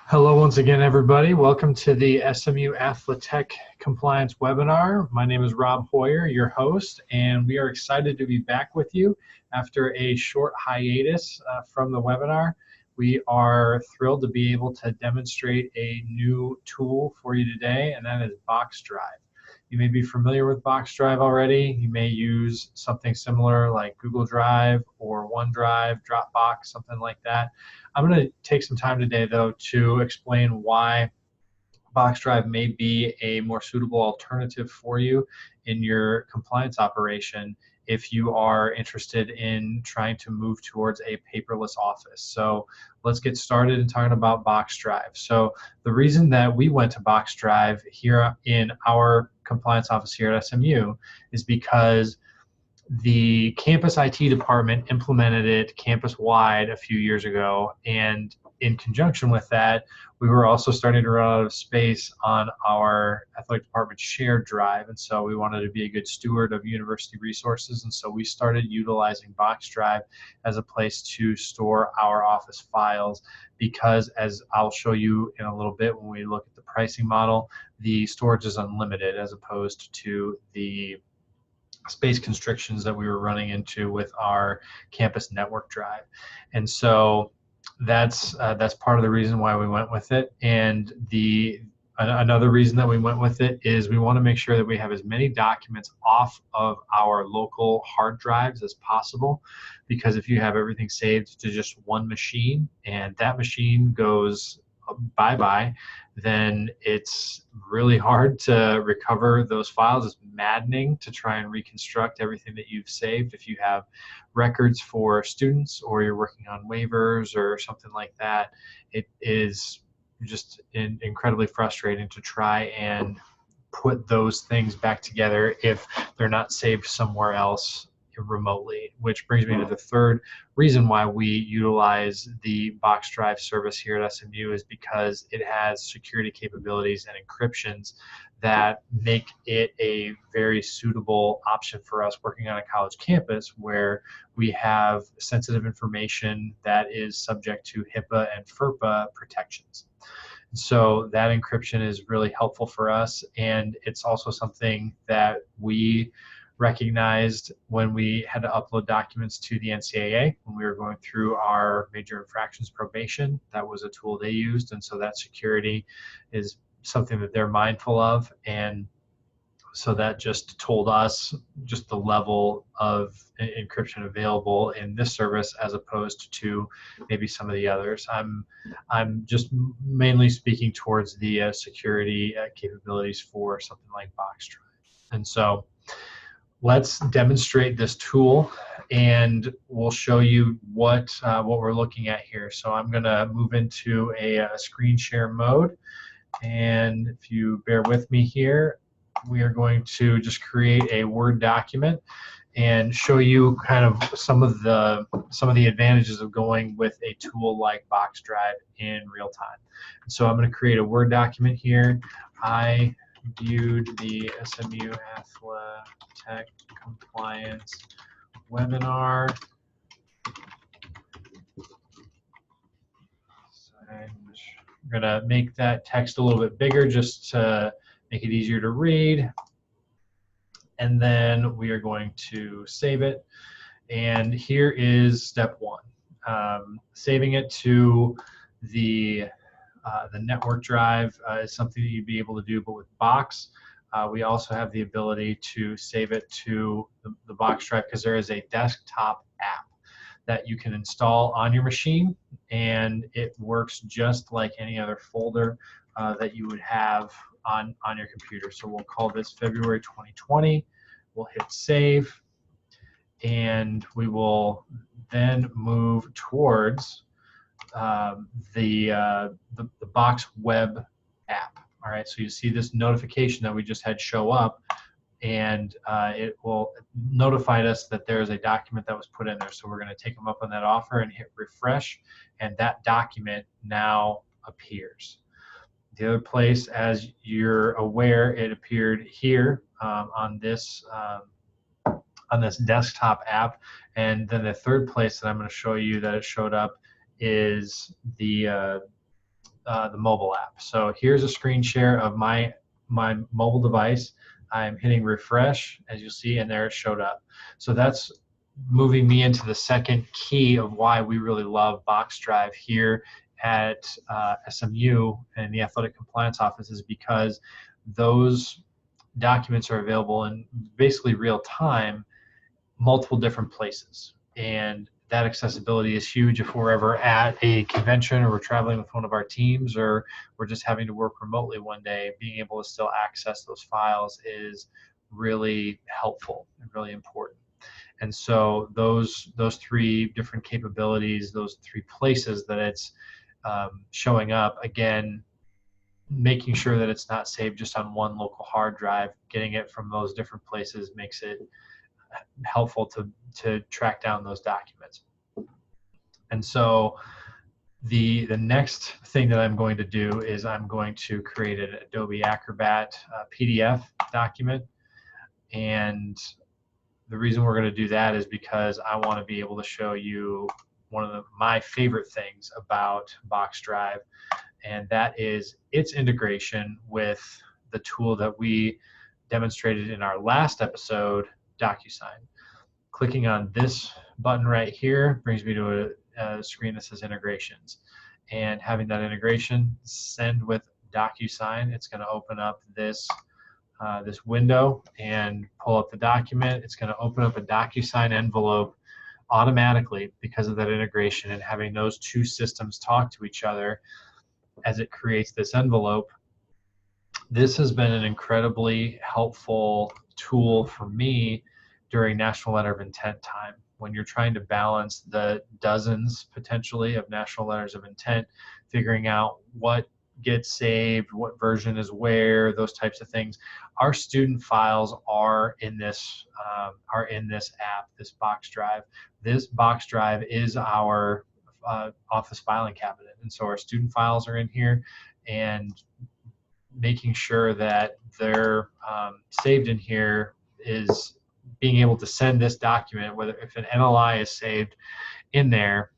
Hello once again, everybody. Welcome to the SMU AthleTechCompliance Webinar. My name is Rob Hoyer, your host, and we are excited to be back with you after a short hiatus from the webinar. We are thrilled to be able to demonstrate a new tool for you today, and that is BoxDrive. You may be familiar with BoxDrive already. You may use something similar like Google Drive or OneDrive, Dropbox, something like that. I'm going to take some time today, though, to explain why BoxDrive may be a more suitable alternative for you in your compliance operation if you are interested in trying to move towards a paperless office. So let's get started in talking about BoxDrive. So the reason that we went to BoxDrive here in our compliance office here at SMU is because the campus IT department implemented it campus-wide a few years ago, and in conjunction with that, we were also starting to run out of space on our athletic department shared drive, and so we wanted to be a good steward of university resources, and so we started utilizing BoxDrive as a place to store our office files because, as I'll show you in a little bit when we look at the pricing model, the storage is unlimited as opposed to the space constrictions that we were running into with our campus network drive. And so that's part of the reason why we went with it. And another reason that we went with it is we want to make sure that we have as many documents off of our local hard drives as possible, because if you have everything saved to just one machine and that machine goes bye-bye, then it's really hard to recover those files. It's maddening to try and reconstruct everything that you've saved if you have records for students or you're working on waivers or something like that. It is just incredibly frustrating to try and put those things back together if they're not saved somewhere else remotely, which brings me to the third reason why we utilize the BoxDrive service here at SMU is because it has security capabilities and encryptions that make it a very suitable option for us working on a college campus where we have sensitive information that is subject to HIPAA and FERPA protections. So that encryption is really helpful for us, and it's also something that we recognized when we had to upload documents to the NCAA when we were going through our major infractions probation. That was a tool they used, and so that security is something that they're mindful of, and so that just told us just the level of encryption available in this service as opposed to maybe some of the others. I'm just mainly speaking towards the security capabilities for something like BoxDrive. And so let's demonstrate this tool, and we'll show you what we're looking at here. So I'm going to move into a screen share mode, and if you bear with me here, we are going to just create a Word document and show you kind of some of the advantages of going with a tool like BoxDrive in real time. So I'm going to create a Word document here. I viewed the SMU AthleTechCompliance Webinar. So I'm going to make that text a little bit bigger just to make it easier to read. And then we are going to save it. And here is step one. Saving it to the network drive is something that you'd be able to do, but with Box, we also have the ability to save it to the BoxDrive because there is a desktop app that you can install on your machine, and it works just like any other folder that you would have on your computer. So we'll call this February 2020. We'll hit save, and we will then move towards the Box web app. All right, so you see this notification that we just had show up, and it will notify us that there is a document that was put in there. So we're going to take them up on that offer and hit refresh, and that document now appears. The other place, as you're aware, it appeared here on this desktop app, and then the third place that I'm going to show you that it showed up is the the mobile app. So here's a screen share of my mobile device. I'm hitting refresh, as you'll see, and there it showed up. So that's moving me into the second key of why we really love Box Drive here at SMU and the Athletic Compliance Office, is because those documents are available in basically real time, multiple different places. And that accessibility is huge if we're ever at a convention or we're traveling with one of our teams or we're just having to work remotely one day. Being able to still access those files is really helpful and really important. And so those three different capabilities, those three places that it's showing up, again, making sure that it's not saved just on one local hard drive, getting it from those different places makes it helpful to track down those documents. And so the next thing that I'm going to do is I'm going to create an Adobe Acrobat PDF document. And the reason we're going to do that is because I want to be able to show you one of my favorite things about Box Drive, and that is its integration with the tool that we demonstrated in our last episode, DocuSign. Clicking on this button right here brings me to a screen that says integrations, and having that integration send with DocuSign, it's going to open up this this window and pull up the document. It's going to open up a DocuSign envelope automatically because of that integration, and having those two systems talk to each other as it creates this envelope. This has been an incredibly helpful tool for me during National Letter of Intent time. When you're trying to balance the dozens potentially of National Letters of Intent, figuring out what gets saved, what version is where, those types of things. Our student files are in this app, this Box Drive. This Box Drive is our office filing cabinet, and so our student files are in here, and making sure that they're saved in here is being able to send this document, whether if an NLI is saved in there,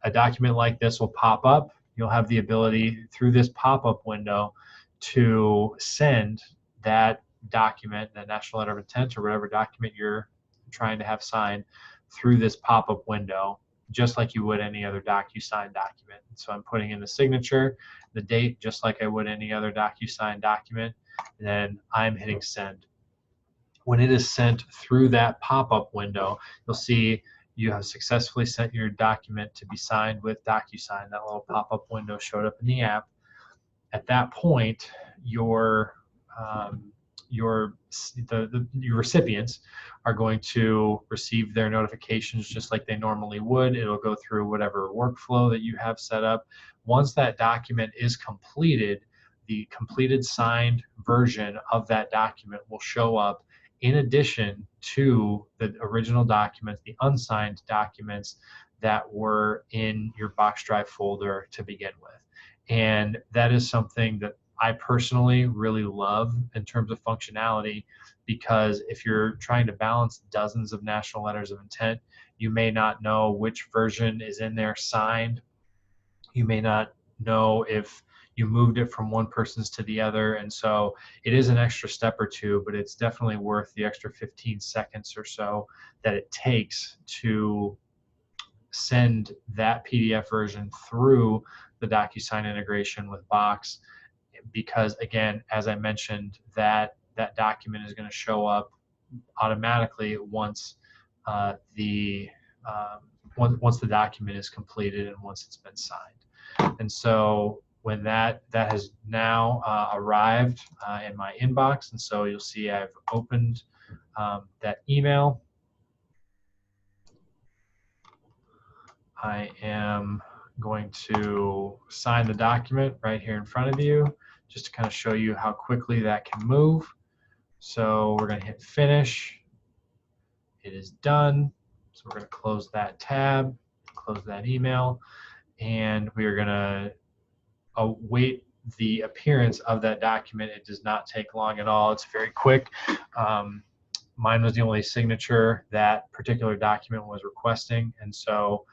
a document like this will pop up. You'll have the ability through this pop-up window to send that document, the National Letter of Intent or whatever document you're trying to have signed, through this pop-up window, just like you would any other DocuSign document. So I'm putting in the signature, the date, just like I would any other DocuSign document, and then I'm hitting send. When it is sent through that pop-up window, you'll see you have successfully sent your document to be signed with DocuSign. That little pop-up window showed up in the app. At that point, your recipients are going to receive their notifications just like they normally would. It'll go through whatever workflow that you have set up. Once that document is completed, the completed signed version of that document will show up in addition to the original documents, the unsigned documents that were in your Box Drive folder to begin with. And that is something that I personally really love in terms of functionality, because if you're trying to balance dozens of National Letters of Intent, you may not know which version is in there signed. You may not know if you moved it from one person's to the other. And so it is an extra step or two, but it's definitely worth the extra 15 seconds or so that it takes to send that PDF version through the DocuSign integration with Box. Because again, as I mentioned, that document is going to show up automatically once the document is completed and once it's been signed. And so when that has now arrived in my inbox, and so you'll see I've opened that email. I am going to sign the document right here in front of you, just to kind of show you how quickly that can move. So we're going to hit finish. It is done. So we're going to close that tab, close that email, and we are going to await the appearance of that document. It does not take long at all. It's very quick. Mine was the only signature that particular document was requesting, and so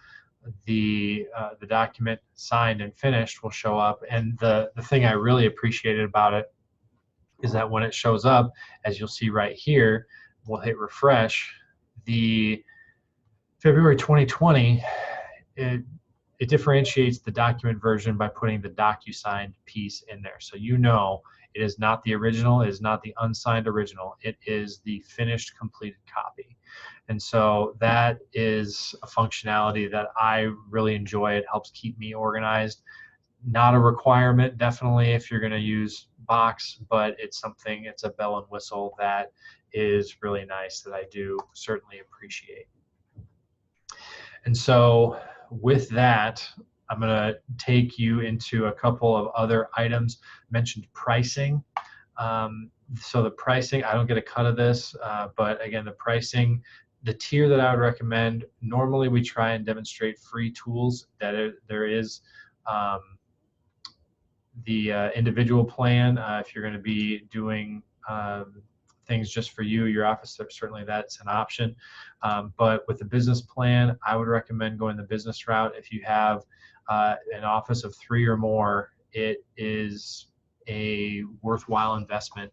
the document signed and finished will show up. And the thing I really appreciated about it is that when it shows up, as you'll see right here, we'll hit refresh, the February 2020, it differentiates the document version by putting the DocuSign piece in there. So you know it is not the original, it is not the unsigned original, it is the finished, completed copy. And so that is a functionality that I really enjoy. It helps keep me organized. Not a requirement, definitely, if you're going to use Box, but it's something, it's a bell and whistle that is really nice that I do certainly appreciate. And so with that, I'm going to take you into a couple of other items. Mentioned pricing. So the pricing, I don't get a cut of this, but again, the pricing, the tier that I would recommend, normally we try and demonstrate free tools. That there is the individual plan. If you're going to be doing things just for you, your office, certainly that's an option. But with the business plan, I would recommend going the business route. If you have an office of 3 or more, it is a worthwhile investment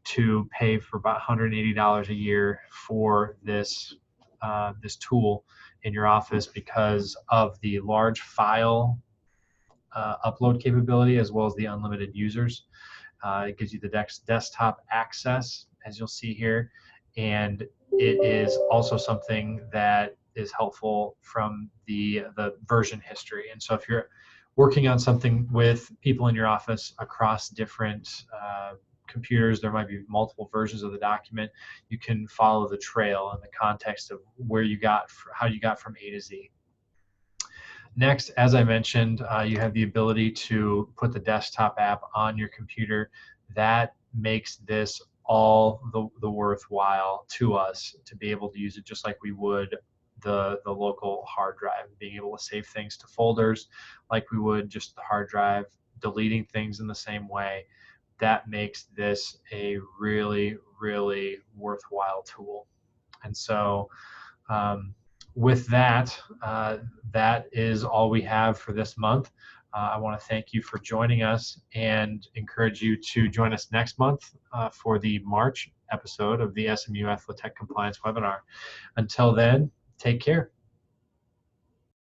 to pay for about $180 a year for this this tool in your office because of the large file upload capability as well as the unlimited users. It gives you the desktop access, as you'll see here, and it is also something that is helpful from the version history. And so if you're working on something with people in your office across different computers, there might be multiple versions of the document, you can follow the trail in the context of where you got, how you got from A to Z. Next, as I mentioned, you have the ability to put the desktop app on your computer. That makes this all the worthwhile to us to be able to use it just like we would the local hard drive, being able to save things to folders like we would just the hard drive, deleting things in the same way. That makes this a really, really worthwhile tool. And so with that, that is all we have for this month. I want to thank you for joining us and encourage you to join us next month for the March episode of the SMU AthleTech Compliance Webinar. Until then, take care.